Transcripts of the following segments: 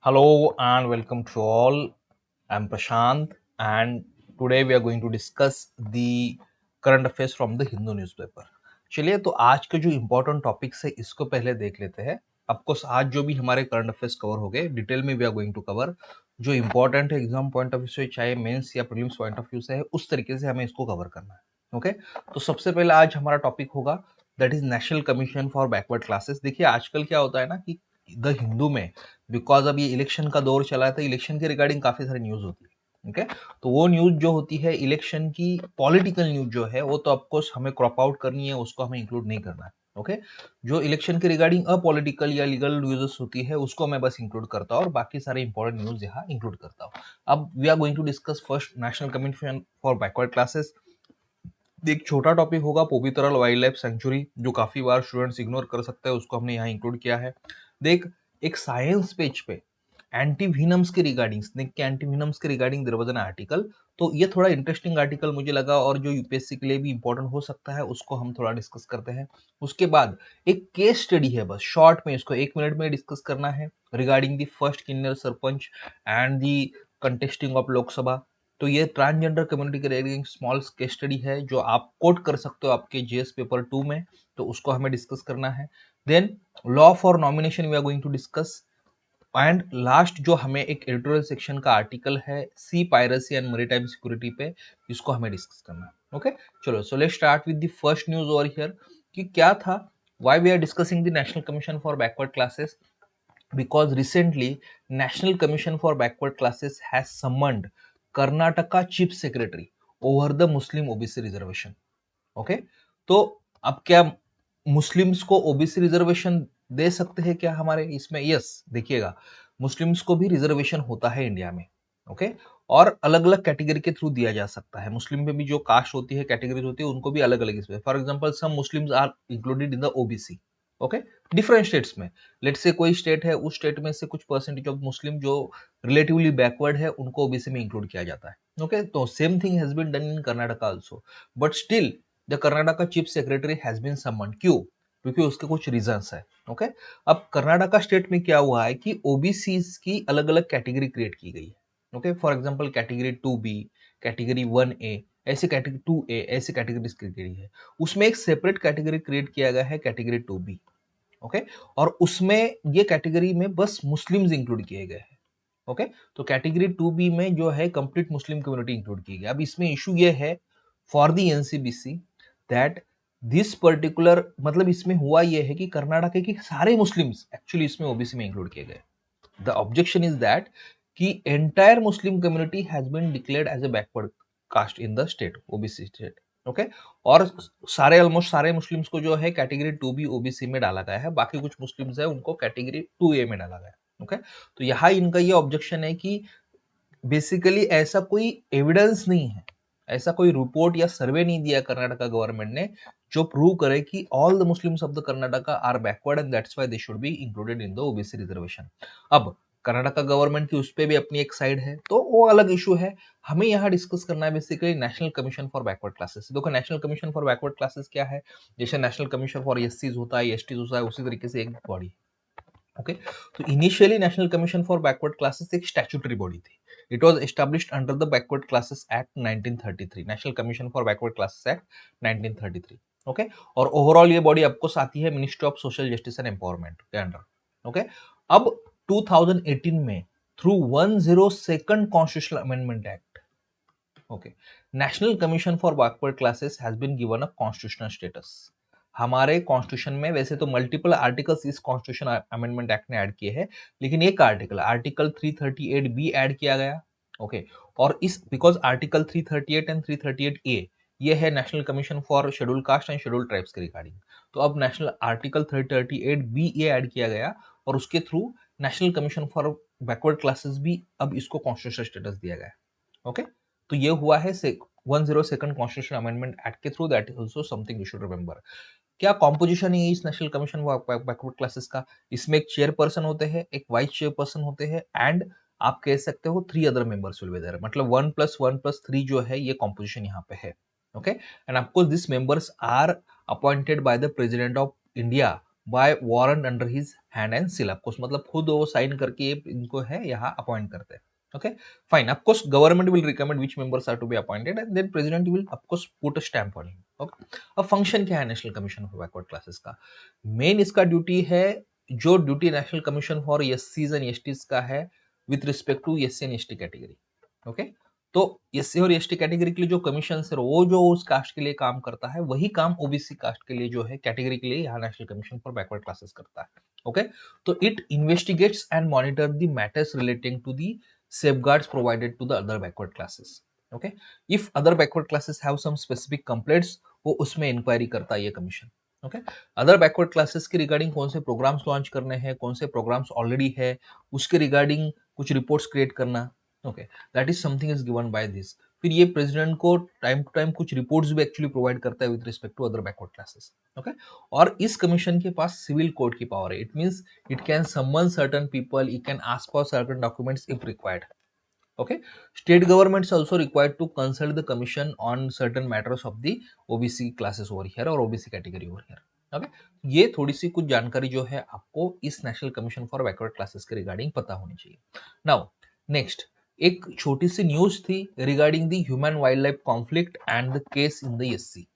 Hello and welcome to all. I'm Prashant and today we are going to discuss the current affairs from the Hindu newspaper. चलिए तो आज के जो important topics है इसको पहले देख लेते हैं. ऑफकोर्स आज जो भी हमारे करंट अफेयर्स कवर हो गए डिटेल में we are going to cover. जो इम्पोर्टेंट है एग्जाम पॉइंट ऑफ व्यू से चाहे मेंस या प्रीलिम्स पॉइंट ऑफ व्यू से है उस तरीके से हमें इसको कवर करना है. ओके तो सबसे पहले आज हमारा टॉपिक होगा that is national Commission for Backward classes. देखिए आजकल क्या होता है ना कि द हिंदू में बिकॉज अब ये इलेक्शन का दौर चला है तो इलेक्शन के रिगार्डिंग काफी सारी न्यूज होती है. ओके तो वो न्यूज जो होती है इलेक्शन की पॉलिटिकल न्यूज जो है वो तो ऑफकोर्स हमें क्रॉप आउट करनी है, उसको हमें इंक्लूड नहीं करना है. ओके जो इलेक्शन के रिगार्डिंग अपॉलिटिकल या लीगल न्यूज़ होती है उसको मैं बस इंक्लूड करता हूँ और बाकी सारे इंपॉर्टेंट न्यूज यहाँ इंक्लूड करता हूँ. अब we are going to discuss first National Commission for Backward Classes. एक छोटा टॉपिक होगा पोवितरल वाइल्ड लाइफ सेंचुरी जो काफी बार स्टूडेंट्स इग्नोर कर सकते हैं, उसको हमने यहाँ इंक्लूड किया है. देख एक साइंस पेज पे एंटीवीनम्स के रिगार्डिंग स्नेक के एंटीवीनम्स के regarding their was an article. तो ये थोड़ा इंटरेस्टिंग आर्टिकल मुझे लगा और जो यूपीएससी के लिए भी इंपॉर्टेंट हो सकता है उसको हम थोड़ा डिस्कस करते हैं. उसके बाद एक केस स्टडी है, बस शॉर्ट में इसको 1 मिनट में डिस्कस करना है रिगार्डिंग द फर्स्ट किन्नर sarpanch and the contesting of Lok Sabha. तो ये ट्रांसजेंडर कम्युनिटी के रिगार्डिंग स्मॉल केस स्टडी है जो आप कोट कर सकते हो आपके जीएस पेपर 2 में, तो उसको हमें डिस्कस करना है. Then law for nomination we are going to discuss. And last जो हमें एक एडिटोरियल सेक्शन का आर्टिकल है sea piracy and maritime security पे, इसको हमें डिस्कस करना है. ओके चलो so let's start with the first news over here कि क्या था why we are discussing the National Commission for Backward Classes. because recently National Commission for Backward Classes has summoned Karnataka Chief Secretary over the Muslim OBC reservation. Okay तो अब क्या Muslims को OBC reservation दे सकते हैं क्या हमारे इसमें? Yes देखिएगा मुस्लिम्स को भी रिजर्वेशन होता है इंडिया में. ओके और अलग अलग कैटेगरी के थ्रू दिया जा सकता है. मुस्लिम में भी जो कास्ट होती है कैटेगरीज होती है उनको भी अलग अलग इसमें. For example some Muslims are included in the OBC. Okay different states में लेट्स से कोई स्टेट है उस स्टेट में से कुछ परसेंटेज ऑफ मुस्लिम जो रिलेटिवली बैकवर्ड है उनको ओबीसी में इंक्लूड किया जाता है. ओके तो same thing has been done in Karnataka also but still the Karnataka chief secretary has been summoned. क्यों? क्योंकि उसके कुछ रीजंस है. ओके अब कर्नाटका स्टेट में क्या हुआ है कि ओबीसी की अलग अलग कैटेगरी क्रिएट की गई है. Okay for example category 2B, category 1A, ऐसे कैटेगरी 2A ऐसे कैटेगरीज क्रिएट की है. उसमें एक सेपरेट कैटेगरी क्रिएट किया गया है कैटेगरी 2B. ओके और उसमें ये कैटेगरी में बस मुस्लिम्स इंक्लूड किए गए हैं. ओके तो कैटेगरी 2B में जो है कंप्लीट मुस्लिम कम्युनिटी इंक्लूड की गई. अब इसमें इशू ये है for the NCBC that this particular मतलब इसमें हुआ ये है कि कर्नाटक के सारे मुस्लिम्स एक्चुअली इसमें ओबीसी में इंक्लूड किए गए. द ऑब्जेक्शन इज दैट कि entire Muslim community has been declared as a backward caste in the state OBC state. Okay और सारे ऑलमोस्ट सारे मुस्लिम्स को जो है कैटेगरी 2B ओबीसी में डाला गया है, बाकी कुछ मुस्लिम्स है उनको कैटेगरी 2A में डाला गया. ओके तो यहाँ इनका ये ऑब्जेक्शन है कि बेसिकली ऐसा कोई एविडेंस नहीं है, ऐसा कोई रिपोर्ट या सर्वे नहीं दिया कर्नाटका गवर्नमेंट ने जो प्रूव करे कि all the Muslims of the Karnataka are backward and that's why they should be included in the OBC reservation. अब कर्नाटका गवर्नमेंट की उस पे भी अपनी एक साइड है तो वो अलग इशू है. हमें यहाँ डिस्कस करना है basically National Commission for Backward Classes. देखो National Commission for Backward Classes क्या है, जैसे नेशनल कमीशन फॉर एससीज होता है एसटीज होता है उसी तरीके से एक बॉडी. ओके तो initially National Commission for Backward Classes एक स्टैट्यूटरी बॉडी थी. It was established under the Backward Classes Act 1933, National Commission for Backward Classes Act 1933. Okay और ओवरऑल ये बॉडी आपको आती है Ministry of Social Justice and Empowerment के under. Okay अब 2018 में through 102nd constitutional amendment act okay National Commission for Backward Classes has been given a constitutional status. हमारे constitution में वैसे तो मल्टीपल आर्टिकल्स इस कॉन्स्टिट्यूशन अमेंडमेंट एक्ट ने add किए हैं लेकिन एक आर्टिकल 338B ऐड किया गया. ओके और इस बिकॉज आर्टिकल 338 एंड 338A ये है National Commission for schedule caste and schedule tribes के रिगार्डिंग. तो अब नेशनल आर्टिकल 338B ये ऐड किया गया और उसके through national Commission for Backward classes भी अब इसको कॉन्स्टिट्यूशनल स्टेटस दिया गया. ओके तो ये हुआ है 102nd कॉन्स्टिट्यूशन अमेंडमेंट एक्ट के through. That is also something you should remember. क्या कॉम्पोजिशन है इस नेशनल कमीशन बैकवर्ड क्लासेस का? इसमें एक चेयरपर्सन होते हैं, एक वाइस चेयरपर्सन होते हैं एंड आप कह सकते हो 3 other members will be there. मतलब 1+1+3 जो है ये कॉम्पोजिशन यहाँ पे है. Okay and of course this members are appointed by the President of India by warrant under his hand and seal. Of course मतलब खुद वो साइन करके इनको है यहाँ अपॉइंट करते हैं। Okay, fine. Of course, government will recommend which members are to be appointed, and then president will of course put a stamp on him. Okay. अब फंक्शन क्या है National Commission for Backward Classes का? Main इसका duty है, जो duty National Commission for एससीज and STs का है with respect to SC and ST category. Okay, तो एससी और एसटी कैटेगरी के लिए जो कमीशन है वो जो उस कास्ट के लिए काम करता है, वही काम ओबीसी कास्ट के लिए जो है कैटेगरी के लिए यहाँ National Commission for Backward Classes करता है। ओके, तो it investigates and monitor the matters relating to the safeguards provided to the other backward classes. Okay, if other backward classes have some specific complaints, वो उसमें inquiry करता है ये commission. Okay, other backward classes के regarding कौन से programmes launch करने हैं, कौन से प्रोग्राम्स ऑलरेडी है, उसके रिगार्डिंग कुछ रिपोर्ट्स क्रिएट करना। Okay, that is something is given by this. फिर ये प्रेसिडेंट को टाइम टू टाइम कुछ रिपोर्ट्स भी एक्चुअली प्रोवाइड करता है with respect to other backward classes. Okay, और इस कमीशन के पास सिविल कोड की पावर है। It means it can summon certain people, it can ask for certain documents if required. Okay, state governments also required to consult the commission on certain matters of the OBC classes over here और OBC category over here. Okay, ये थोड़ी सी कुछ जानकारी जो है आपको इस national Commission for Backward classes के रिगार्डिंग पता होनी चाहिए। नाउ नेक्स्ट एक छोटी सी न्यूज थी regarding the human wild life conflict and the case in the SC.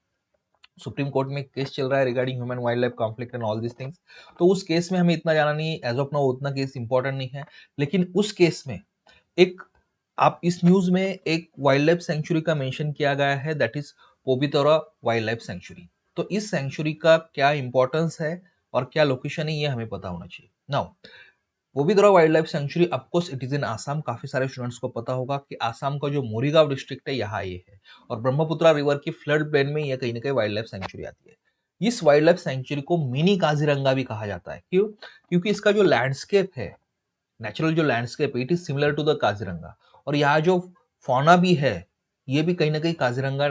Supreme court में केस चल रहा है regarding human wild life conflict and all this things. तो उस केस में हमें इतना जाना नहीं, एज ऑफ नाउ उतना केस इंपॉर्टेंट नहीं है, लेकिन उस केस में एक आप इस न्यूज में एक वाइल्ड लाइफ सेंचुरी का मेंशन किया गया है, that is Pobitora wild life sanctuary. तो इस सेंचुरी का क्या इंपॉर्टेंस है और क्या लोकेशन है ये हमें पता होना चाहिए। Now Pobitora wild life sanctuary of course it is in Assam. काफी सारे स्टूडेंट्स को पता होगा कि आसाम का जो मोरीगांव डिस्ट्रिक्ट है यहाँ ये है, और ब्रह्मपुत्रा रिवर की फ्लड प्लेन में ये कहीं ना कहीं वाइल्ड लाइफ सेंचुरी आती है। इस वाइल्ड लाइफ सेंचुरी को मिनी काजीरंगा भी कहा जाता है। क्यों? क्योंकि इसका जो लैंडस्केप है, नेचुरल जो landscape it is similar to the Kaziranga, और यहाँ जो फौना भी है ये भी कहीं ना कहीं काजीरंगा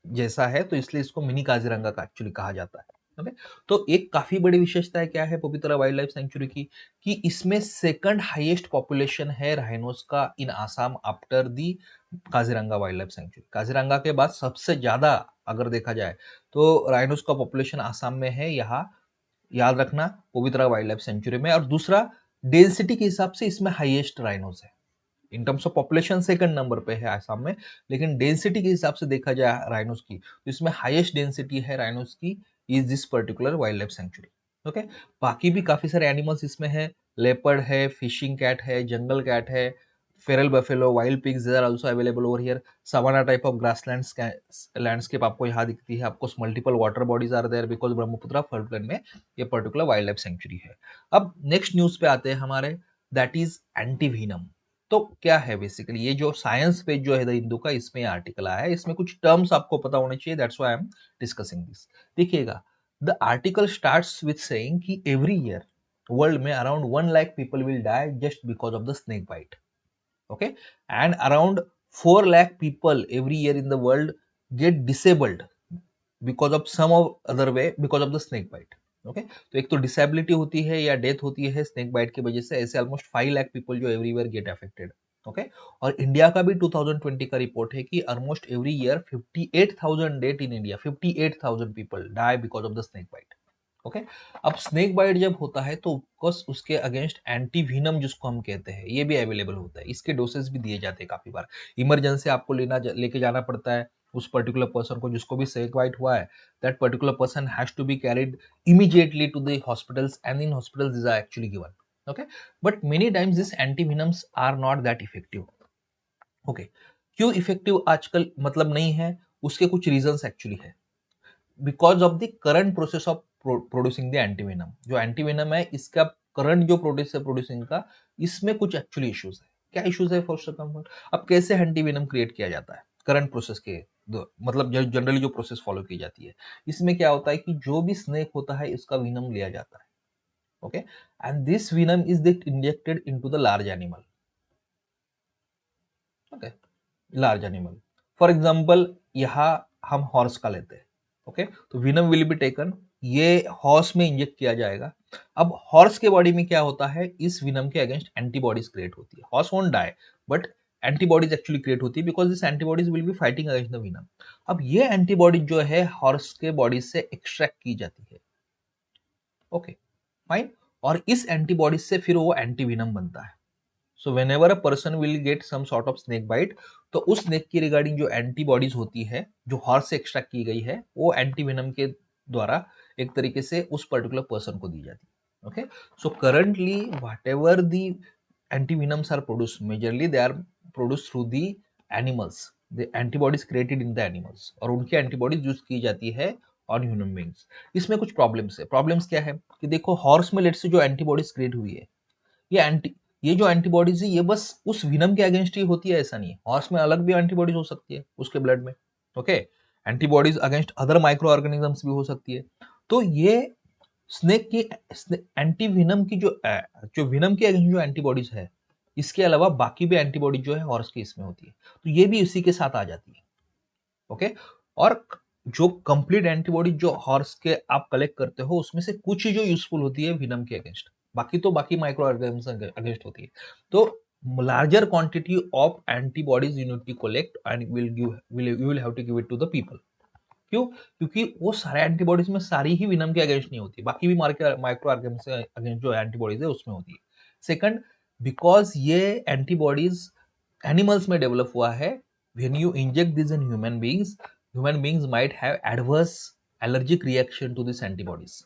जैसा है, तो इसलिए इसको मिनी काजीरंगा का एक्चुअली कहा जाता है। ओके, तो एक काफी बड़ी विशेषता है क्या है पवित्रा वाइल्ड लाइफ सेंचुरी की, कि इसमें सेकंड हाईएस्ट पॉपुलेशन है राइनोस का in Assam after the Kaziranga wildlife sanctuary. Kaziranga के बाद सबसे ज्यादा अगर देखा जाए तो राइनोस का पॉपुलेशन आसाम में है, यहाँ याद रखना पवित्रा वाइल्ड लाइफ सेंचुरी में। और दूसरा डेंसिटी के हिसाब से इसमें हाईएस्ट राइनोस है। In terms of population second number पे है आसाम में, लेकिन डेंसिटी के हिसाब से देखा जाए राइनोस की तो इसमें हाईएस्ट डेंसिटी है राइनोस की is this particular wild life sanctuary. Okay, बाकी भी काफी सारे एनिमल्स इसमें है, लेपर्ड है, फिशिंग कैट है, जंगल कैट है, feral buffalo, wild pigs are also available over here. Savanna type of grassland landscape आपको यहाँ दिखती है। आपको multiple water bodies are there because Brahmaputra flood plain में ये पर्टिकुलर वाइल्ड लाइफ सेंचुरी है। अब नेक्स्ट न्यूज पे आते हैं हमारे, दैट इज एंटीवीनम। तो क्या है बेसिकली ये जो साइंस पेज जो है द हिंदू का, इसमें आर्टिकल आया है, इसमें कुछ टर्म्स आपको पता होने चाहिए, that's why I am discussing this. देखिएगा, the article starts with saying कि एवरी ईयर वर्ल्ड में around 1 lakh people will die just because of the snake bite. Okay, and around 4 lakh people every year in the world get disabled because of some of other way because of the snake bite. Okay, तो एक तो disability होती है या death होती है snake bite की वजह से, ऐसे ऑलमोस्ट 5 लाख पीपल जो एवरीवेयर गेट अफेक्टेड। ओके, और इंडिया का भी 2020 का रिपोर्ट है कि almost every year 58,000 death in India, 58,000 people die because of the snake bite. Okay, अब स्नेक बाइट जब होता है तो ऑफकोर्स उसके अगेंस्ट एंटीवीनम जिसको हम कहते हैं ये भी अवेलेबल होता है, इसके डोसेस भी दिए जाते हैं। काफी बार इमरजेंसी आपको लेके जाना पड़ता है उस पर्टिकुलर पर्सन को जिसको भी स्नेक बाइट हुआ है, that particular person has to be carried immediately to the hospitals and in hospitals this are actually given. Okay, but many times this antivenoms are not that effective. Okay, क्यों effective आजकल मतलब नहीं है, उसके कुछ reasons actually है। Because of the current process of producing the antivenom, जो antivenom है इसका करंट जो प्रोसेस है प्रोड्यूसिंग का, इसमें कुछ एक्चुअली इश्यूज है। क्या इश्यूज है फर्स्ट ऑफ? अब कैसे एंटीवेनम क्रिएट किया जाता है करंट प्रोसेस के मतलब जनरली जो प्रोसेस फॉलो की जाती है, इसमें क्या होता है कि जो भी स्नेक होता है इसका वीनम लिया जाता है। Okay, and this venom is injected into the large animal. Okay, large animal for example यहाँ हम हॉर्स का लेते हैं। ओके, तो विनम विल बी टेकन, ये हॉर्स में इंजेक्ट किया जाएगा। अब हॉर्स के बॉडी में क्या होता है, इस विनम के अगेंस्ट एंटीबॉडीज क्रिएट होती है। Horse won't die but antibodies actually create होती है because this antibodies will be fighting against the venom. अब ये एंटीबॉडीज जो है हॉर्स के बॉडी से एक्सट्रैक्ट की जाती है। ओके, फाइन, और इस एंटीबॉडीज से फिर वो एंटीविनम बनता है। So whenever a person will get some sort of snake bite, तो उस स्नेक की रिगार्डिंग जो एंटीबॉडीज होती है जो हॉर्स से एक्सट्रैक्ट की गई है, वो एंटीविनम के द्वारा एक तरीके से उस पर्टिकुलर पर्सन को दी जाती है। Okay, so currently what ever the antivenoms are produced, majorly they are produced through the animals, the antibodies created in the animals, और उनकी एंटीबॉडीज यूज की जाती है ऑन ह्यूमन बींग्स। इसमें कुछ प्रॉब्लम्स है। प्रॉब्लम्स क्या है कि देखो हॉर्स में लेट से जो एंटीबॉडीज क्रिएट हुई है, ये ये जो एंटीबॉडीज है ये बस उस विनम के अगेंस्ट ही होती है ऐसा नहीं है, हॉर्स में अलग भी एंटीबॉडीज हो सकती है उसके ब्लड में। Okay, antibodies against other micro organisms भी हो सकती है। तो ये स्नेक की एंटी विनम की जो विनम के अगेंस्ट जो एंटीबॉडीज है, इसके अलावा बाकी भी एंटीबॉडी जो है हॉर्स की इसमें होती है, तो ये भी इसी के साथ आ जाती है। ओके, और जो कंप्लीट एंटीबॉडी जो हॉर्स के आप कलेक्ट करते हो उसमें से कुछ ही जो यूजफुल होती है विनम के अगेंस्ट, बाकी तो बाकी माइक्रो ऑर्गेनिज्म अगेंस्ट होती है। तो larger quantity of antibodies you need to collect and you will have to give it to the people. क्यों? क्योंकि वो सारे एंटीबॉडीज में सारी ही विनम के अगेंस्ट नहीं होती, बाकी भी माइक्रो ऑर्गेनिज्म से अगेंस्ट जो एंटीबॉडीज है उसमें होती है। सेकंड, बिकॉज ये एंटीबॉडीज एनिमल्स में डेवलप हुआ है, when you inject this in human beings might have adverse allergic reaction to this antibodies.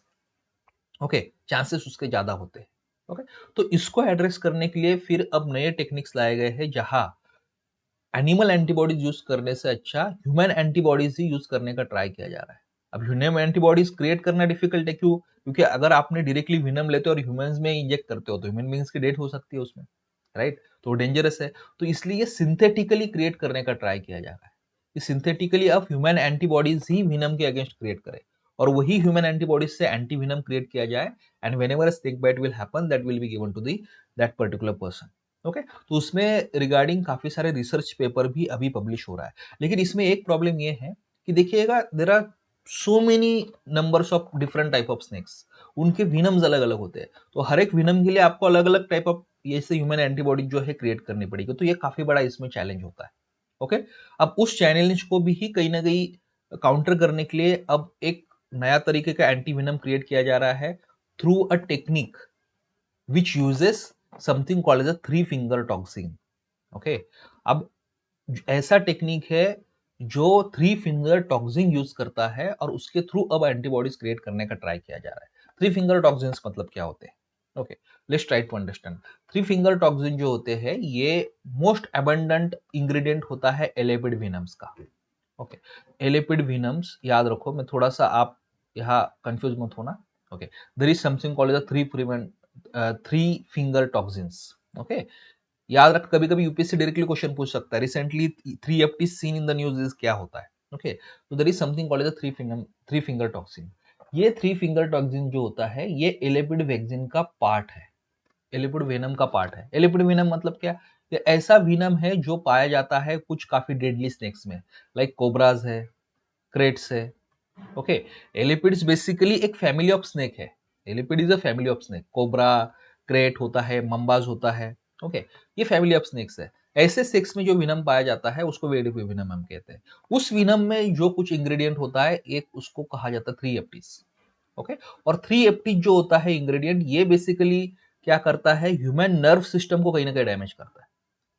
Okay, chances उसके ज्यादा होते हैं। ओके, तो इसको एड्रेस करने के लिए फिर अब नए टेक्निक्स लाए गए हैं, जहां एनिमल एंटीबॉडीज यूज करने से अच्छा ह्यूमन एंटीबॉडीज ही यूज करने का ट्राई किया जा रहा है। अब ह्यूमन एंटीबॉडीज क्रिएट करना डिफिकल्ट है। क्यों? क्योंकि अगर आपने डायरेक्टली विनम लेते हो और ह्यूमंस में इंजेक्ट करते हो तो ह्यूमन बींग्स की डेथ हो सकती है उसमें, राइट? तो डेंजरस है। तो इसलिए सिंथेटिकली क्रिएट करने का ट्राई किया जा रहा है कि सिंथेटिकली अब ह्यूमन एंटीबॉडीज ही विनम के अगेंस्ट क्रिएट करे और वही ह्यूमन एंटीबॉडीज से एंटी विनम क्रिएट किया जाए, and whenever a snake bite will happen that will be given to the that particular person. Okay, तो उसमें रिगार्डिंग काफी सारे रिसर्च पेपर भी अभी पब्लिश हो रहा है। लेकिन इसमें एक प्रॉब्लम ये है कि देखिएगा, there are so many numbers of different type of snakes, उनके विनम्स अलग अलग होते हैं। तो हर एक विनम के लिए आपको अलग अलग टाइप ऑफ ऐसे ह्यूमन एंटीबॉडी जो है क्रिएट करनी पड़ेगी, तो ये काफी बड़ा इसमें चैलेंज होता है। ओके, अब उस चैलेंज को भी ही कहीं ना कहीं काउंटर करने के लिए अब एक नया तरीके का एंटी विनम क्रिएट किया जा रहा है through a technique which uses something called as a three finger toxin. Okay, अब ऐसा टेक्निक है जो थ्री फिंगर टॉक्सिन यूज करता है और उसके थ्रू अब एंटीबॉडीज क्रिएट करने का ट्राई किया जा रहा है। थ्री फिंगर टॉक्सिन्स मतलब क्या होते हैं? Okay, let's try to understand. Three finger toxin जो होते हैं ये मोस्ट अबंडेंट इंग्रेडिएंट होता है एलेपिड विनम्स का। ओके, एलेपिड विनम्स याद रखो, मैं थोड़ा सा आप यहाँ कंफ्यूज मत होना। Okay, there is something called as three finger toxins. Okay, याद रख, कभी कभी यूपीएससी डायरेक्टली क्वेश्चन पूछ सकता है, recently 3FT seen in the news is क्या होता है। ओके, तो there is something called as three finger toxin. ये थ्री फिंगर टॉक्सिन जो होता है ये एलिपिड वैक्सीन का पार्ट है, एलिपिड वेनम का पार्ट है। एलिपिड वेनम मतलब क्या? ये ऐसा विनम है जो पाया जाता है कुछ काफी डेडली स्नेक्स में, लाइक कोबराज है, क्रेट्स है। ओके, एलिपिड्स बेसिकली एक फैमिली ऑफ स्नेक है। Elapid is a family of snake, cobra, krait होता है, मम्बाज होता है। ओके, ये फैमिली ऑफ स्नेक्स है। ऐसे सेक्स में जो विनम पाया जाता है उसको वेडिपी विनम हम कहते हैं। उस विनम में जो कुछ इंग्रेडिएंट होता है, एक उसको कहा जाता है 3FTs। ओके, और 3FT जो होता है इंग्रेडिएंट, ये बेसिकली क्या करता है, ह्यूमन नर्व सिस्टम को कहीं ना कहीं डैमेज करता है।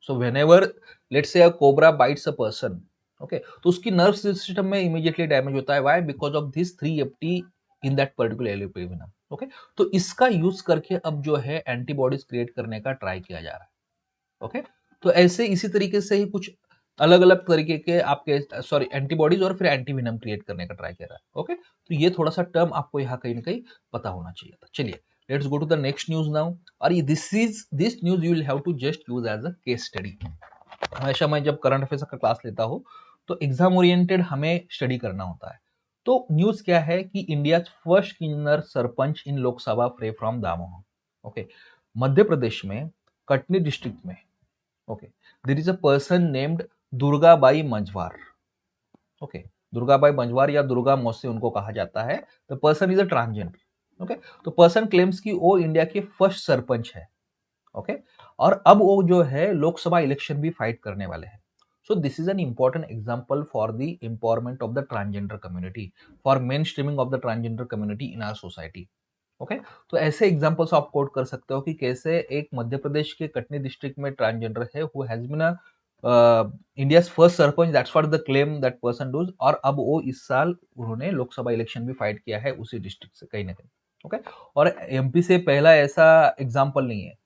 सो whenever let's say a cobra bites a person, okay, तो उसकी नर्व सिस्टम में इमीडिएटली डैमेज होता है। Why? Because of this 3FT in that particular elapid venom. Okay, तो इसका यूज करके अब जो है एंटीबॉडीज क्रिएट करने का ट्राई किया जा रहा है। ओके, तो ऐसे इसी तरीके से ही कुछ अलग अलग तरीके के आपके सॉरी एंटीबॉडीज और फिर एंटीविनम क्रिएट करने का ट्राई कर रहा है। ओके, तो ये थोड़ा सा टर्म आपको यहाँ कहीं ना कहीं पता होना चाहिए था। चलिए, let's go to the next news now. और this news you will have to just use as a case study. हमेशा मैं जब करंट अफेयर्स का क्लास लेता हूँ तो एग्जाम ओरिएंटेड हमें स्टडी करना होता है। तो न्यूज क्या है कि इंडिया फर्स्ट किन्नर sarpanch in Lok Sabha fray from Damoh. Okay, Madhya Pradesh में कटनी डिस्ट्रिक्ट में, okay, there is a person named Durgabai Manjhwar. Okay, Durgabai Manjhwar या दुर्गा मौसी उनको कहा जाता है। The person is a transgender. Okay, तो पर्सन क्लेम्स कि वो इंडिया के फर्स्ट सरपंच है। ओके, और अब वो जो है लोकसभा इलेक्शन भी फाइट करने वाले हैं। So this is an important example for the empowerment of the transgender community, for mainstreaming of the transgender community in our society. Okay, तो ऐसे एग्जांपल्स आप कोट कर सकते हो कि कैसे एक मध्य प्रदेश के कटनी डिस्ट्रिक्ट में ट्रांसजेंडर है who has been India's first sarpanch, that's what the claim that person does, और अब वो इस साल उन्होंने लोकसभा इलेक्शन भी फाइट किया है उसी डिस्ट्रिक्ट से कहीं ना कहीं। ओके, और एमपी से पहला ऐसा एग्जाम्पल नहीं है।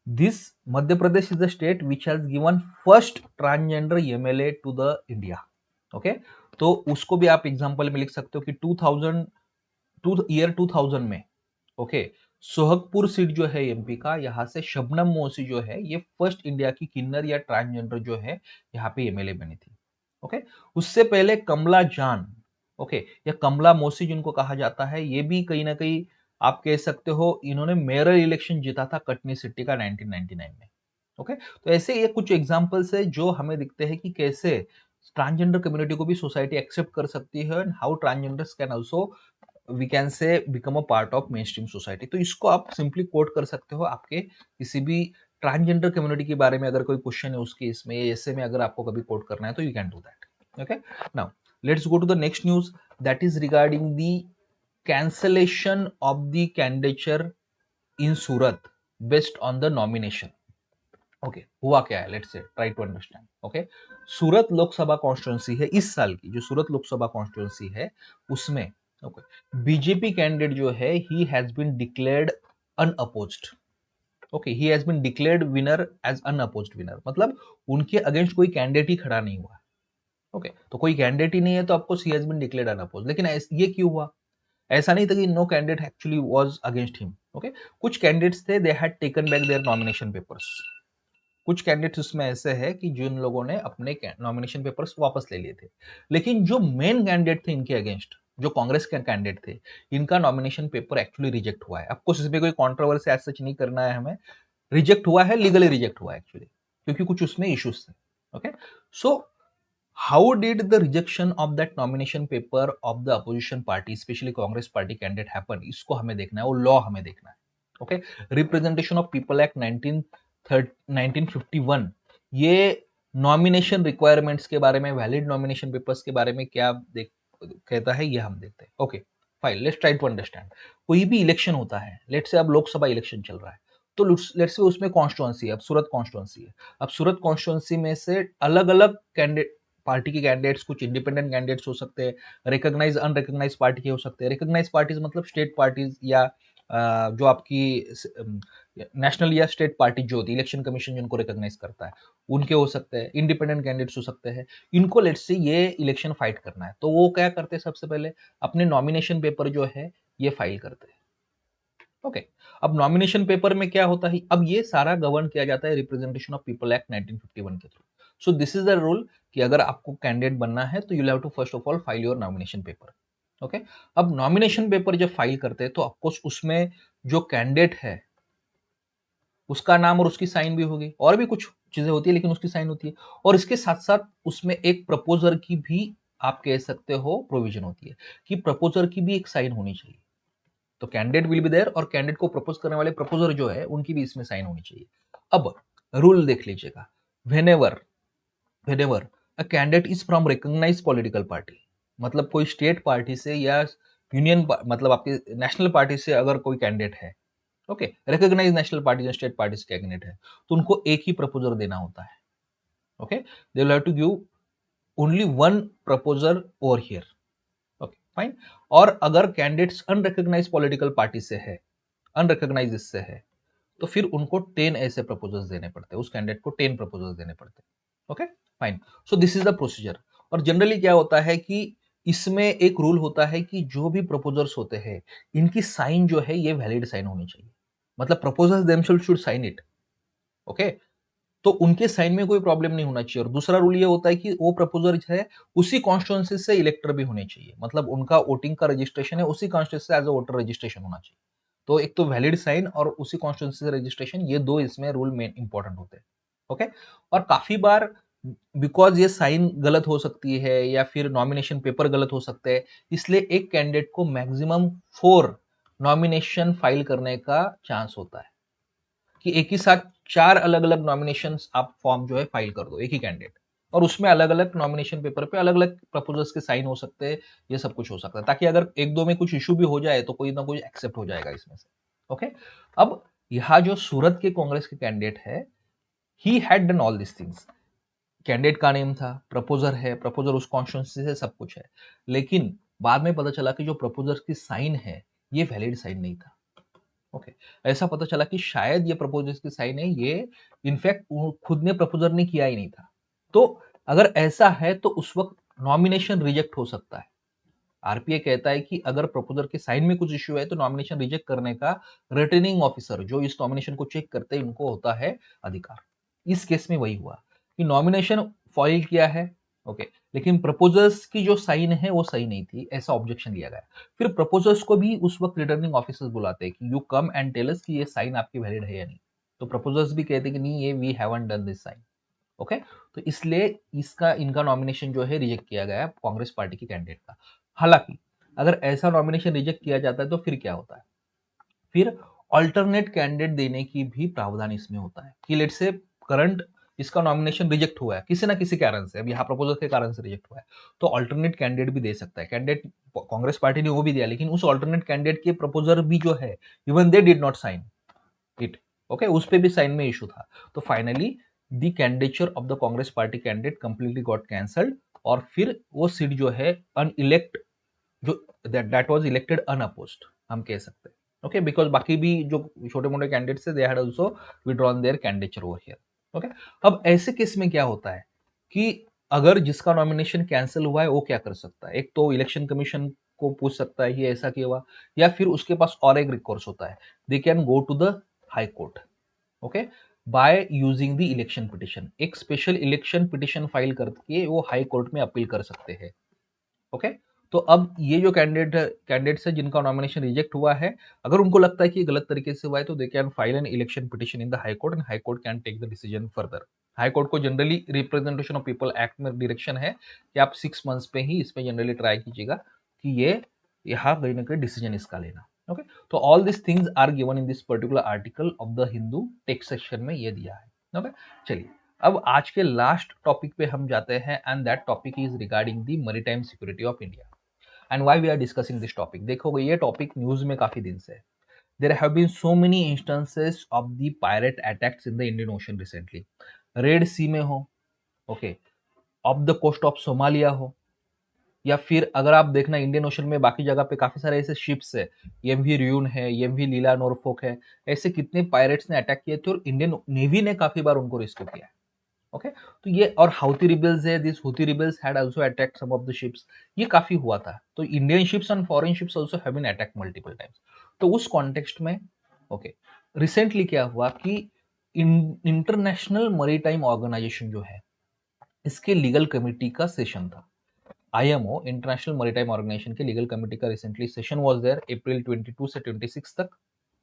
This Madhya Pradesh is the state which has given first transgender MLA to the India. Okay, तो उसको भी आप एग्जाम्पल में लिख सकते हो कि 2000 में, ओके, सोहगपुर सीट जो है एमपी का, यहाँ से शबनम मौसी जो है ये फर्स्ट इंडिया की किन्नर या ट्रांसजेंडर जो है यहाँ पे एमएलए बनी थी। ओके, उससे पहले कमला जान, ओके, या कमला मौसी जिनको कहा जाता है, ये भी कहीं ना कहीं आप कह सकते हो इन्होंने मेयर इलेक्शन जीता था कटनी सिटी का 1999 में। ओके, तो ऐसे ये कुछ एग्जांपल्स है जो हमें दिखते हैं कि कैसे ट्रांसजेंडर कम्युनिटी को भी सोसाइटी एक्सेप्ट कर सकती है and how transgenders can also we can say become a part of mainstream society. तो इसको आप सिंपली कोट कर सकते हो आपके किसी भी ट्रांसजेंडर कम्युनिटी के बारे में अगर कोई क्वेश्चन है उसके इसमें ऐसे में अगर आपको कभी कोट करना है तो you can do that. Okay, now let's go to the next news that is regarding the cancellation of the candidature in Surat based on the nomination। Okay, हुआ क्या है, let's say try to understand. Okay, Surat Lok Sabha constituency है इस साल की, जो सूरत Lok Sabha constituency है उसमें, ओके, बीजेपी कैंडिडेट जो है he has been declared unopposed. Okay, he has been declared winner as unopposed winner, मतलब उनके अगेंस्ट कोई कैंडिडेट ही खड़ा नहीं हुआ। ओके, तो कोई कैंडिडेट ही नहीं है तो आपको he has been declared unopposed. लेकिन ये क्यों हुआ? ऐसा नहीं था कि no candidate actually was against him. Okay, कुछ कैंडिडेट्स थे, they had taken back their nomination papers. कुछ कैंडिडेट्स उसमें ऐसे हैं कि जिन लोगों ने अपने नॉमिनेशन पेपर्स वापस ले लिए थे, लेकिन जो मेन कैंडिडेट थे इनके अगेंस्ट, जो कांग्रेस के कैंडिडेट थे, इनका नॉमिनेशन पेपर एक्चुअली रिजेक्ट हुआ है। आपको इसमें कोई कंट्रोवर्सी एज सच नहीं करना है हमें, रिजेक्ट हुआ है, लीगली रिजेक्ट हुआ है एक्चुअली, क्योंकि कुछ उसमें इश्यूज थे। Okay, so how did the rejection of that nomination paper of the opposition party, specially Congress party candidate happen, इसको हमें देखना है, वो लॉ हमें देखना है। Okay, representation of People act 1951 ये नॉमिनेशन रिक्वायरमेंट्स के बारे में, वैलिड नॉमिनेशन पेपर्स के बारे में क्या कहता है, ये हम देखते हैं। Okay, fine, let's try to understand. कोई भी इलेक्शन होता है, लेट्स से अब लोकसभा इलेक्शन चल रहा है, तो लेट्स से उसमें कॉन्स्टिट्यूंसी है, अब सूरत कॉन्स्टिट्यूंसी है। अब सूरत कॉन्स्टिट्यूंसी में से अलग अलग कैंडिडेट, पार्टी के कैंडिडेट्स, कुछ इंडिपेंडेंट कैंडिडेट्स हो सकते हैं, रिकॉग्नाइज अनरिकॉग्नाइज पार्टी के हो सकते हैं। रिकॉग्नाइज पार्टीज मतलब स्टेट पार्टीज या जो आपकी नेशनल या स्टेट पार्टी जो होती है, इलेक्शन कमीशन जिनको रिकॉग्नाइज करता है, उनके हो सकते हैं। इंडिपेंडेंट कैंडिडेट्स हो सकते हैं। इनको लेट्स से ये इलेक्शन फाइट करना है, तो वो क्या करते हैं, सबसे पहले अपने नॉमिनेशन पेपर जो है ये फाइल करते हैं। ओके, अब नॉमिनेशन पेपर में क्या होता है, अब ये सारा गवर्न किया जाता है रिप्रेजेंटेशन ऑफ पीपल एक्ट 1951 के थ्रू। So this is the rule कि अगर आपको कैंडिडेट बनना है तो you have to first of all file your nomination paper. Okay, अब नॉमिनेशन पेपर जब फाइल करते हैं तो ऑफकोर्स उसमें जो कैंडिडेट है उसका नाम और उसकी साइन भी होगी, और भी कुछ चीजें होती है लेकिन उसकी साइन होती है, और इसके साथ साथ उसमें एक प्रपोजर की भी आप कह सकते हो प्रोविजन होती है कि प्रपोजर की भी एक साइन होनी चाहिए। तो कैंडिडेट विल बी देयर और कैंडिडेट को प्रपोज करने वाले प्रपोजर जो है उनकी भी इसमें साइन होनी चाहिए। अब रूल देख लीजिएगा, whenever whenever a candidate is from recognised political party, मतलब कोई स्टेट पार्टी से या यूनियन मतलब आपकी नेशनल पार्टी से अगर कोई कैंडिडेट है, ओके, रिकॉग्नाइज नेशनल पार्टी या स्टेट पार्टी से कैंडिडेट है, तो उनको एक ही प्रपोजर देना होता है। Okay, they will have to give only one proposer over here. Okay, fine. और अगर कैंडिडेट्स अनरिकॉग्नाइज पॉलिटिकल पार्टी से है, अनरिकॉग्नाइज इससे है, तो फिर उनको 10 ऐसे प्रपोजल्स देने पड़ते हैं, उस कैंडिडेट को 10 प्रपोजल्स देने पड़ते हैं। Okay, fine. So this is the procedure. और जनरली क्या होता है कि इसमें एक रूल होता है कि जो भी प्रपोजल्स होते हैं इनकी साइन जो है ये वैलिड साइन होनी चाहिए, मतलब proposals themselves should sign it. Okay, तो उनके साइन में कोई प्रॉब्लम नहीं होना चाहिए। और दूसरा रूल ये होता है कि वो प्रपोजल है उसी कॉन्स्टिट्यूंसी से इलेक्टर भी होने चाहिए, मतलब उनका वोटिंग का रजिस्ट्रेशन है उसी कॉन्स्टिट्यूंसी से एज अ वोटर रजिस्ट्रेशन होना चाहिए। तो एक तो वैलिड साइन और उसी कॉन्स्टिट्यूंसी से रजिस्ट्रेशन, ये दो इसमें रूल मेन इंपॉर्टेंट होते हैं। ओके, और काफी बार बिकॉज ये साइन गलत हो सकती है या फिर नॉमिनेशन पेपर गलत हो सकते हैं, इसलिए एक कैंडिडेट को मैक्सिमम 4 नॉमिनेशन फाइल करने का चांस होता है कि एक ही साथ 4 अलग अलग नॉमिनेशन आप फॉर्म जो है फाइल कर दो एक ही कैंडिडेट। और उसमें अलग अलग नॉमिनेशन पेपर पे अलग अलग प्रपोजल्स के साइन हो सकते हैं, ये सब कुछ हो सकता है, ताकि अगर एक दो में कुछ इशू भी हो जाए तो कोई ना कोई एक्सेप्ट हो जाएगा इसमें से। ओके, अब यहाँ जो सूरत के कांग्रेस के कैंडिडेट है, he had done all this things. Candidate का नेम था, प्रपोजर है, प्रपोजर उस कॉन्स्टिट्यूंसी से सब कुछ है, लेकिन बाद में पता चला कि जो प्रपोजर की साइन है ये वैलिड साइन नहीं था। ओके, ऐसा पता चला कि शायद ये प्रपोजर की साइन है, ये इनफैक्ट खुद ने प्रपोजर ने किया ही नहीं था। तो अगर ऐसा है तो उस वक्त नॉमिनेशन रिजेक्ट हो सकता है। आरपीए कहता है कि अगर प्रपोजर के साइन में कुछ इश्यू है तो नॉमिनेशन रिजेक्ट करने का रिटर्निंग ऑफिसर जो इस नॉमिनेशन को चेक करते हैं उनको होता है अधिकार। इस केस में वही हुआ कि नॉमिनेशन फाइल किया है, ओके, लेकिन प्रपोजर्स की जो साइन है वो सही नहीं थी, ऐसा ऑब्जेक्शन लिया गया। फिर प्रपोजर्स को भी उस वक्त रिटर्निंग ऑफिसर्स बुलाते हैं कि you come and tell us कि ये साइन आपकी वैलिड है या नहीं। तो प्रपोजर्स भी कहते हैं कि नहीं, ये we haven't done this sign. Okay, तो इसलिए इनका नॉमिनेशन जो है रिजेक्ट किया गया कांग्रेस पार्टी के कैंडिडेट का। हालांकि अगर ऐसा नॉमिनेशन रिजेक्ट किया जाता है तो फिर क्या होता है, फिर अल्टरनेट कैंडिडेट देने की भी प्रावधान इसमें होता है कि लेट से करंट इसका नॉमिनेशन रिजेक्ट हुआ है किसी ना किसी कारण से, अब यहाँ प्रपोजल के कारण से रिजेक्ट हुआ है, तो अल्टरनेट कैंडिडेट भी दे सकता है। कैंडिडेट कांग्रेस पार्टी ने वो भी दिया, लेकिन उस अल्टरनेट कैंडिडेट के प्रपोजर भी जो है even they did not sign it. Okay, उस पे भी साइन में इशू था। तो finally the candidature of the Congress party candidate completely got cancelled, और फिर वो सीट जो है अनइलेक्ट, जो दैट वाज इलेक्टेड अनअपोज्ड हम कह सकते हैं। ओके, बिकॉज बाकी भी जो छोटे मोटे कैंडिडेट्स थे they had also withdrawn their candidature over here. Okay, अब ऐसे केस में क्या होता है कि अगर जिसका नॉमिनेशन कैंसिल हुआ है वो क्या कर सकता है, एक तो इलेक्शन कमीशन को पूछ सकता है कि ऐसा क्यों हुआ, या फिर उसके पास और एक रिकॉर्स होता है, they can go to the high court. Okay, by using the election petition, एक स्पेशल इलेक्शन पिटिशन फाइल करके वो हाई कोर्ट में अपील कर सकते हैं। ओके, तो अब ये जो कैंडिडेट्स है जिनका नॉमिनेशन रिजेक्ट हुआ है, अगर उनको लगता है कि गलत तरीके से हुआ है तो they can file an election petition in the high Court and High Court can take the decision further. High Court को generally Representation of People Act में डायरेक्शन है कि आप 6 मंथ्स पे ही इसमें जनरली ट्राई कीजिएगा कि ये यहाँ कहीं ना कहीं डिसीजन इसका लेना। ओके, तो all this things are given in this particular article of the Hindu text section में ये दिया है। ओके, चलिए अब आज के लास्ट टॉपिक पे हम जाते हैं, and that topic is regarding the maritime security of India. And why we are discussing this topic, देखोगे ये टॉपिक न्यूज में काफी दिन से है। There have been so many instances of the pirate attacks in the Indian Ocean recently, Red Sea में हो, okay, off the coast of Somalia हो, या फिर अगर आप देखना इंडियन ओशन में बाकी जगह पे काफी सारे ऐसे शिप्स है, एमवी रियून है, एमवी लीला नॉरफोक है, ऐसे कितने पायरेट्स ने अटैक किए थे और इंडियन नेवी ने काफी बार उनको रेस्क्यू किया है। ओके, तो ये और हाउती रिबेल्स है, this Houthi rebels had also attacked some of the ships, ये काफी हुआ था। तो Indian ships and foreign ships also have been attacked multiple times. तो उस कॉन्टेक्स्ट में ओके, रिसेंटली क्या हुआ कि इंटरनेशनल मैरीटाइम ऑर्गेनाइजेशन जो है इसके लीगल कमिटी का सेशन था। आईएमओ, इंटरनेशनल मैरीटाइम ऑर्गेनाइजेशन के लीगल कमिटी का रिसेंटली सेशन वाज देयर अप्रैल 22 से 26 तक।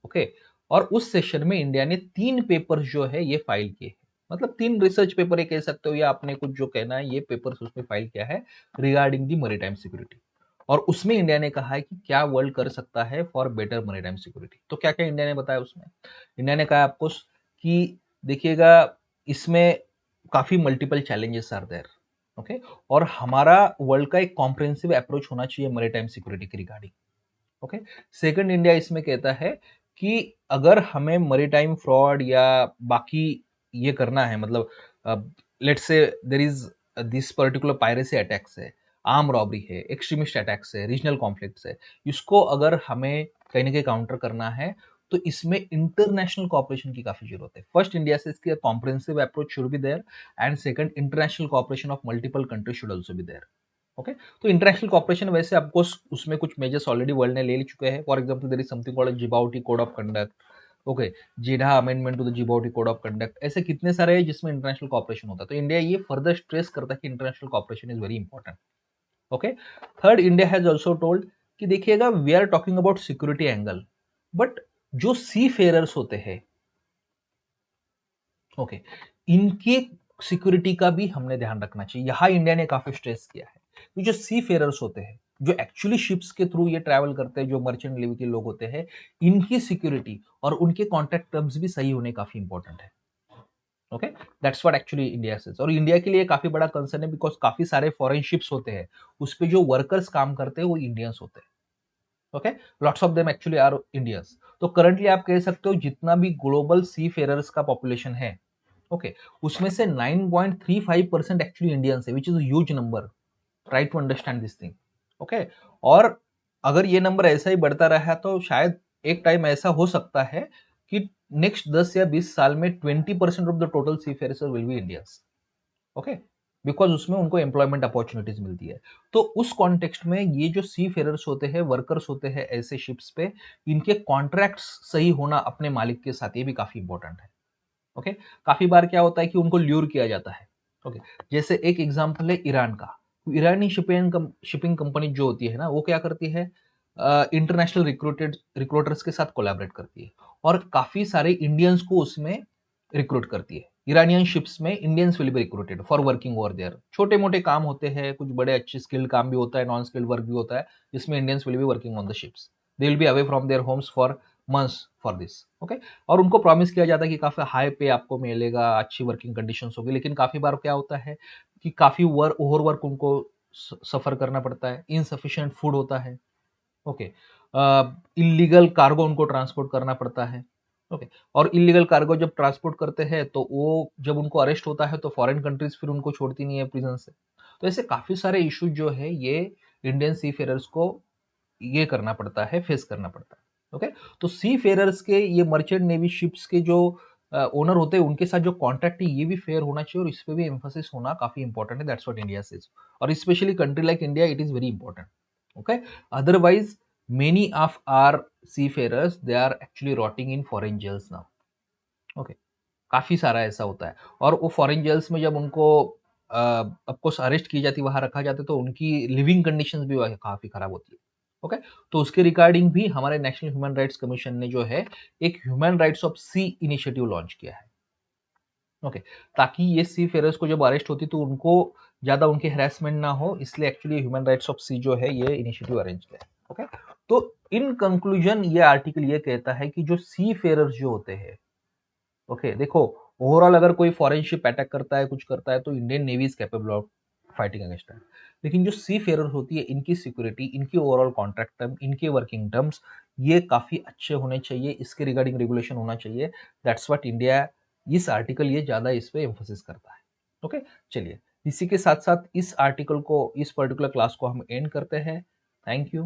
ओके, और उस सेशन में इंडिया ने 3 पेपर्स जो है ये फाइल किए, मतलब 3 रिसर्च पेपर ये कह सकते हो, या आपने कुछ जो कहना है, ये पेपर्स उसमें फाइल किया है रिगार्डिंग दी मैरीटाइम सिक्योरिटी। और उसमें इंडिया ने कहा है कि क्या वर्ल्ड कर सकता है फॉर बेटर मैरीटाइम सिक्योरिटी। तो क्या क्या इंडिया ने बताया उसमें, इंडिया ने कहा आपको कि देखिएगा इसमें काफी multiple challenges are there. Okay, और हमारा वर्ल्ड का एक कॉम्प्रिहेंसिव अप्रोच होना चाहिए मैरीटाइम सिक्योरिटी के रिगार्डिंग। ओके, सेकंड, इंडिया इसमें कहता है कि अगर हमें मैरीटाइम फ्रॉड या बाकी ये करना है, मतलब let's say there is this particular piracy attacks है, आर्म रॉबरी है, एक्सट्रीमिस्ट अटैक्स है, रीजनल कॉन्फ्लिक्ट्स है, इसको अगर हमें कहीं ना कहीं काउंटर करना है तो इसमें इंटरनेशनल कॉपरेशन की काफी जरूरत है। फर्स्ट, इंडिया से इसकी comprehensive approach should be there, and second, international cooperation of multiple countries should also be there. Okay, तो इंटरनेशनल कॉपरेशन वैसे आपको उसमें कुछ मेजर्स ऑलरेडी वर्ल्ड ने ले चुके हैं। For example there is something called Djibouti code of conduct, okay, Jeddah amendment to the Djibouti code of conduct, ऐसे कितने सारे हैं जिसमें इंटरनेशनल कॉपरेशन होता है। तो इंडिया ये फर्दर स्ट्रेस करता है कि international cooperation is very important. Okay, third, India has also told कि देखिएगा we are talking about security angle, but जो सी फेयरर्स होते हैं, ओके, इनके सिक्योरिटी का भी हमने ध्यान रखना चाहिए। यहां इंडिया ने काफी स्ट्रेस किया है कि जो सी फेयरर्स होते हैं, जो एक्चुअली शिप्स के थ्रू ये ट्रैवल करते हैं, जो मर्चेंट नेवी के लोग होते हैं, इनकी सिक्योरिटी और उनके कॉन्ट्रैक्ट टर्म्स भी सही होने काफी इंपॉर्टेंट है। Okay, that's what actually India से। और इंडिया के लिए काफी बड़ा कंसर्न है, बिकॉज काफी सारे फॉरेन शिप्स होते हैं, उस पे जो वर्कर्स काम करते हैं वो इंडियंस होते हैं। Okay, lots of them actually are Indians. तो करंटली आप कह सकते हो जितना भी ग्लोबल सी फेरर्स का पॉपुलेशन है, ओके, उसमें से 9.35% एक्चुअली इंडियंस है, which is huge number. Try to understand this thing. Okay, और अगर ये नंबर ऐसा ही बढ़ता रहा तो शायद एक टाइम ऐसा हो सकता है कि नेक्स्ट 10 या 20 साल में 20% of the total seafarers will be Indians. Okay, because उसमें उनको एम्प्लॉयमेंट अपॉर्चुनिटीज मिलती है। तो उस कॉन्टेक्स्ट में ये जो सी फेरर्स होते हैं, वर्कर्स होते हैं ऐसे शिप्स पे, इनके कॉन्ट्रैक्ट्स सही होना अपने मालिक के साथ, ये भी काफी इंपॉर्टेंट है। ओके, काफी बार क्या होता है कि उनको ल्यूर किया जाता है। ओके, जैसे एक एग्जांपल है ईरान का। ईरानी शिपिंग कंपनी जो होती है ना, वो क्या करती है, इंटरनेशनल रिक्रूटर्स के साथ कोलैबोरेट करती है और काफी सारे इंडियंस को उसमें रिक्रूट करती है। ईरानियन शिप्स में Indians will be recruited for working over there. छोटे मोटे काम होते हैं, कुछ बड़े अच्छे स्किल्ड काम भी होता है, नॉन स्किल्ड वर्क भी होता है, जिसमें Indians will be working on the ships. They will be away from their homes for months for this. Okay, और उनको प्रॉमिस किया जाता है कि काफी हाई पे आपको मिलेगा, अच्छी वर्किंग कंडीशंस होगी, लेकिन काफी बार क्या होता है कि काफी ओवर वर्क उनको सफर करना पड़ता है, इनसफिशिएंट फूड होता है। ओके, इलीगल कार्गो उनको ट्रांसपोर्ट करना पड़ता है। ओके, और इलीगल कार्गो जब ट्रांसपोर्ट करते हैं तो वो जब उनको अरेस्ट होता है तो फॉरेन कंट्रीज फिर उनको छोड़ती नहीं है प्रिजन से। तो ऐसे काफी सारे इश्यूज जो है ये इंडियन सी फेरर्स को ये करना पड़ता है, फेस करना पड़ता है। ओके, तो सी फेरर्स के, ये मर्चेंट नेवी शिप्स के जो ओनर होते हैं, उनके साथ जो कॉन्ट्रैक्ट है ये भी फेयर होना चाहिए, और इस पे भी एम्फोसिस होना काफी इंपॉर्टेंट है। दैट्स व्हाट इंडिया सेज, और specially country like India it is very important. Okay, otherwise many of our seafarers they are actually rotting in foreign jails now. Okay, काफी सारा ऐसा होता है, और वो फॉरेन जेल्स में जब उनको ऑफकोर्स अरेस्ट की जाती है, वहां रखा जाता है, तो उनकी लिविंग कंडीशंस भी काफी खराब होती है। ओके, तो उसके रिगार्डिंग भी हमारे नेशनल ह्यूमन राइट्स कमीशन ने जो है एक human rights of sea initiative launch किया है। ओके, ताकि ये सी फेरर्स को जब अरेस्ट होती तो उनको ज्यादा उनकी हेरासमेंट ना हो, इसलिए एक्चुअली ह्यूमन राइट्स ऑफ सी जो है ये इनिशिएटिव अरेंज किया है। ओके, तो इन कंक्लूजन ये आर्टिकल ये कहता है कि जो सी फेरर्स जो होते हैं, ओके, देखो, ओवरऑल अगर कोई फॉरेन शिप अटैक करता है, कुछ करता है, तो Indian navy is capable of fighting against that. लेकिन जो सी फेरर होती है, इनकी सिक्योरिटी, इनकी ओवरऑल कॉन्ट्रैक्ट टर्म, इनके वर्किंग टर्म्स ये काफी अच्छे होने चाहिए, इसके रिगार्डिंग रेगुलेशन होना चाहिए। दैट्स व्हाट इंडिया, इस आर्टिकल ये ज्यादा इस पे एम्फोसिस करता है। ओके, चलिए, इसी के साथ साथ इस आर्टिकल को, इस पर्टिकुलर क्लास को हम एंड करते हैं। Thank you.